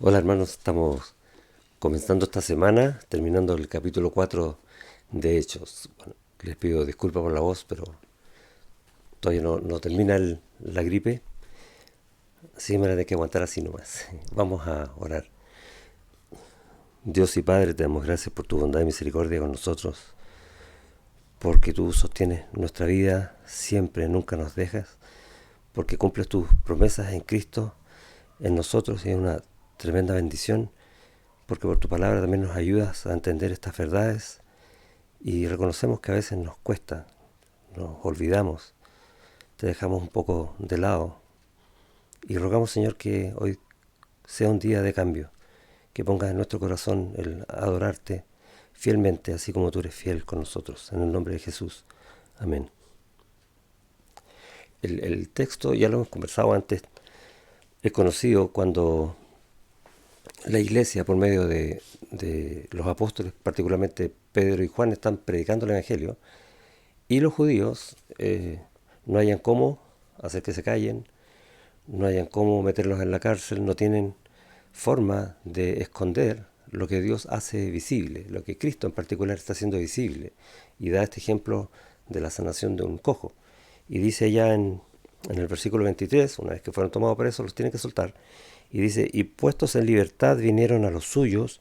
Hola hermanos, estamos comenzando esta semana, terminando el capítulo 4 de Hechos. Bueno, les pido disculpas por la voz, pero todavía no termina la gripe, así que me la tengo que aguantar así nomás. Vamos a orar. Dios y Padre, te damos gracias por tu bondad y misericordia con nosotros, porque tú sostienes nuestra vida siempre, nunca nos dejas, porque cumples tus promesas en Cristo, en nosotros, y es una tremenda bendición, porque por tu palabra también nos ayudas a entender estas verdades. Y reconocemos que a veces nos cuesta, nos olvidamos, te dejamos un poco de lado. Y rogamos, Señor, que hoy sea un día de cambio, que pongas en nuestro corazón el adorarte fielmente, así como tú eres fiel con nosotros. En el nombre de Jesús. Amén. El texto, ya lo hemos conversado antes, es conocido cuando la iglesia, por medio de los apóstoles, particularmente Pedro y Juan, están predicando el Evangelio. Y los judíos no hayan cómo hacer que se callen, no hayan cómo meterlos en la cárcel, no tienen forma de esconder lo que Dios hace visible, lo que Cristo en particular está haciendo visible. Y da este ejemplo de la sanación de un cojo. Y dice ya en el versículo 23, una vez que fueron tomados presos, los tienen que soltar. Y dice, y puestos en libertad vinieron a los suyos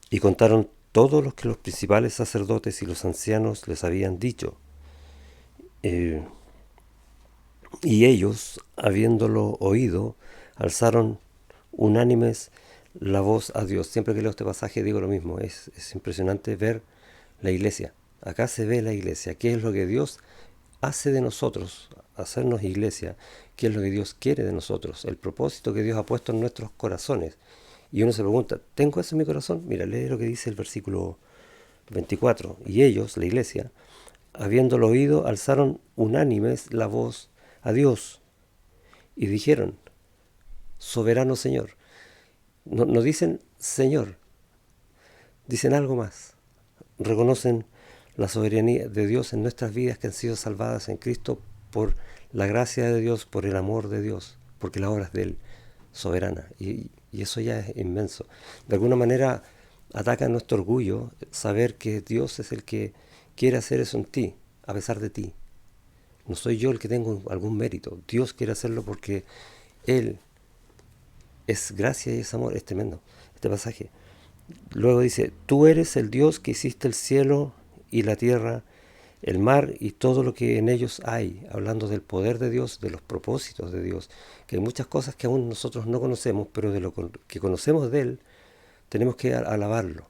y contaron todo lo que los principales sacerdotes y los ancianos les habían dicho. Eh, y ellos, habiéndolo oído, alzaron unánimes la voz a Dios. Siempre que leo este pasaje digo lo mismo, es impresionante ver la iglesia. Acá se ve la iglesia, qué es lo que Dios hace de nosotros, hacernos iglesia, qué es lo que Dios quiere de nosotros, el propósito que Dios ha puesto en nuestros corazones. Y uno se pregunta, ¿tengo eso en mi corazón? Mira, lee lo que dice el versículo 24. Y ellos, la iglesia, habiéndolo oído, alzaron unánimes la voz a Dios y dijeron, soberano Señor. No dicen Señor, dicen algo más. Reconocen la soberanía de Dios en nuestras vidas que han sido salvadas en Cristo por la gracia de Dios, por el amor de Dios, porque la obra es de Él, soberana. Y eso ya es inmenso. De alguna manera ataca nuestro orgullo saber que Dios es el que quiere hacer eso en ti, a pesar de ti. No soy yo el que tengo algún mérito. Dios quiere hacerlo porque Él es gracia y es amor. Es tremendo este pasaje. Luego dice, tú eres el Dios que hiciste el cielo y la tierra, el mar y todo lo que en ellos hay, hablando del poder de Dios, de los propósitos de Dios, que hay muchas cosas que aún nosotros no conocemos, pero de lo que conocemos de Él, tenemos que alabarlo.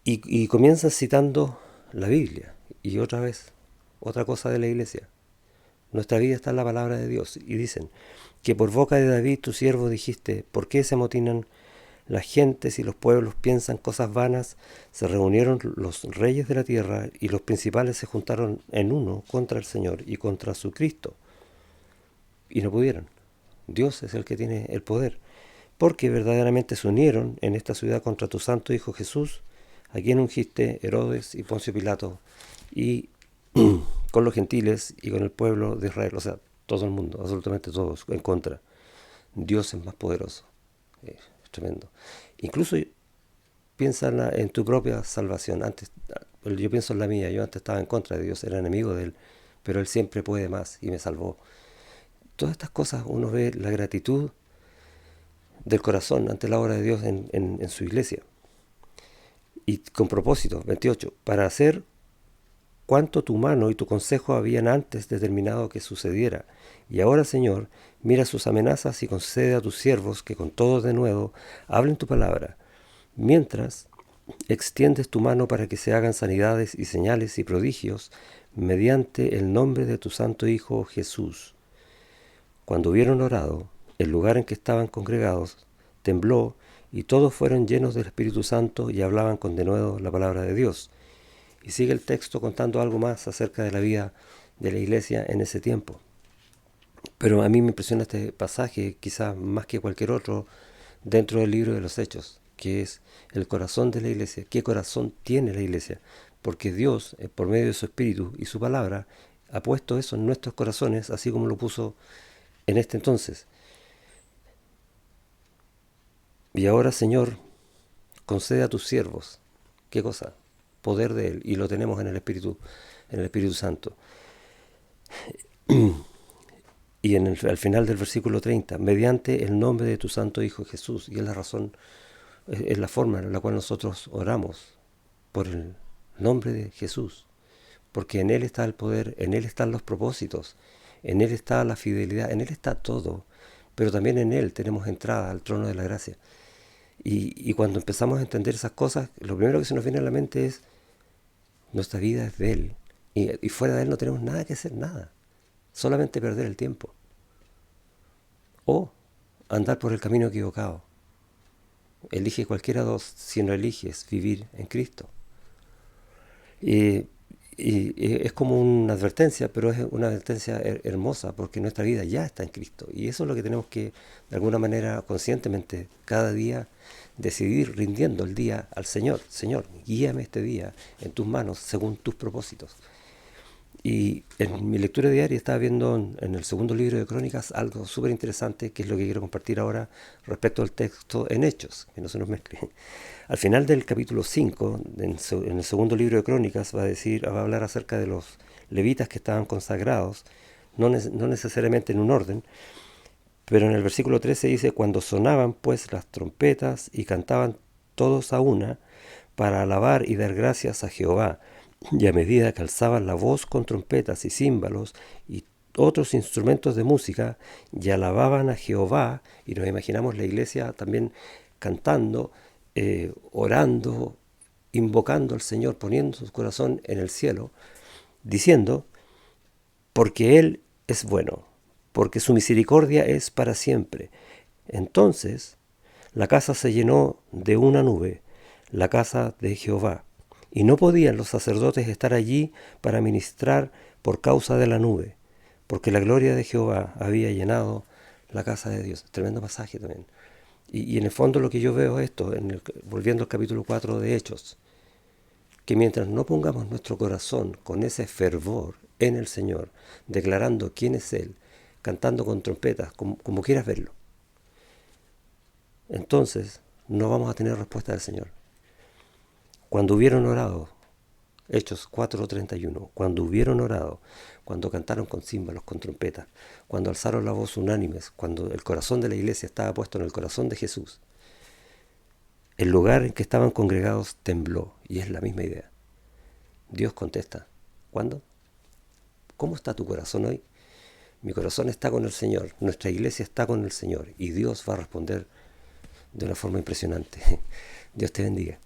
Y comienzan citando la Biblia, y otra vez, otra cosa de la iglesia. Nuestra vida está en la palabra de Dios, y dicen que por boca de David tu siervo dijiste, ¿por qué se amotinan las gentes y los pueblos piensan cosas vanas? Se reunieron los reyes de la tierra y los principales se juntaron en uno contra el Señor y contra su Cristo. Y no pudieron. Dios es el que tiene el poder. Porque verdaderamente se unieron en esta ciudad contra tu santo Hijo Jesús, a quien ungiste Herodes y Poncio Pilato, y con los gentiles y con el pueblo de Israel. O sea, todo el mundo, absolutamente todos, en contra. Dios es más poderoso. Es tremendo. Incluso piensa en tu propia salvación. Antes, yo pienso en la mía. Yo antes estaba en contra de Dios, era enemigo de Él, pero Él siempre puede más y me salvó. Todas estas cosas uno ve la gratitud del corazón ante la obra de Dios en su iglesia. Y con propósito, 28, para hacer cuanto tu mano y tu consejo habían antes determinado que sucediera. Y ahora, Señor, mira sus amenazas y concede a tus siervos que con todo de nuevo hablen tu palabra, mientras extiendes tu mano para que se hagan sanidades y señales y prodigios mediante el nombre de tu santo Hijo Jesús. Cuando hubieron orado, el lugar en que estaban congregados tembló y todos fueron llenos del Espíritu Santo y hablaban con denuedo la palabra de Dios. Y sigue el texto contando algo más acerca de la vida de la iglesia en ese tiempo. Pero a mí me impresiona este pasaje, quizás más que cualquier otro, dentro del libro de los Hechos, que es el corazón de la iglesia. ¿Qué corazón tiene la iglesia? Porque Dios, por medio de su Espíritu y su palabra, ha puesto eso en nuestros corazones, así como lo puso en este entonces. Y ahora, Señor, concede a tus siervos, ¿qué cosa? Poder de Él, y lo tenemos en el Espíritu Santo. Y al final del versículo 30, mediante el nombre de tu Santo Hijo Jesús, y es la razón, es la forma en la cual nosotros oramos, por el nombre de Jesús, porque en Él está el poder, en Él están los propósitos, en Él está la fidelidad, en Él está todo, pero también en Él tenemos entrada al trono de la gracia. Y cuando empezamos a entender esas cosas, lo primero que se nos viene a la mente es, nuestra vida es de Él, y fuera de Él no tenemos nada que hacer, nada, solamente perder el tiempo, o andar por el camino equivocado. Elige cualquiera de dos si no eliges vivir en Cristo. Y, y es como una advertencia, pero es una advertencia hermosa, porque nuestra vida ya está en Cristo. Y eso es lo que tenemos que, de alguna manera, conscientemente, cada día, decidir rindiendo el día al Señor. Señor, guíame este día en tus manos según tus propósitos. Y en mi lectura diaria estaba viendo en el segundo libro de Crónicas algo súper interesante, que es lo que quiero compartir ahora respecto al texto en Hechos, que no se nos mezcle. Al final del capítulo 5, en el segundo libro de Crónicas, va a hablar acerca de los levitas que estaban consagrados, no necesariamente en un orden, pero en el versículo 13 dice, cuando sonaban pues las trompetas y cantaban todos a una para alabar y dar gracias a Jehová, y a medida que alzaban la voz con trompetas y címbalos y otros instrumentos de música, y alababan a Jehová, y nos imaginamos la iglesia también cantando, orando, invocando al Señor, poniendo su corazón en el cielo, diciendo, porque Él es bueno, porque su misericordia es para siempre. Entonces la casa se llenó de una nube, la casa de Jehová, y no podían los sacerdotes estar allí para ministrar por causa de la nube, porque la gloria de Jehová había llenado la casa de Dios. Tremendo pasaje también. Y en el fondo lo que yo veo es esto, volviendo al capítulo 4 de Hechos, que mientras no pongamos nuestro corazón con ese fervor en el Señor, declarando quién es Él, cantando con trompetas, como quieras verlo, entonces no vamos a tener respuesta del Señor. Cuando hubieron orado, Hechos 4:31, cuando hubieron orado, cuando cantaron con címbalos, con trompetas, cuando alzaron la voz unánimes, cuando el corazón de la iglesia estaba puesto en el corazón de Jesús, el lugar en que estaban congregados tembló, y es la misma idea. Dios contesta. ¿Cuándo? ¿Cómo está tu corazón hoy? Mi corazón está con el Señor, nuestra iglesia está con el Señor, y Dios va a responder de una forma impresionante. Dios te bendiga.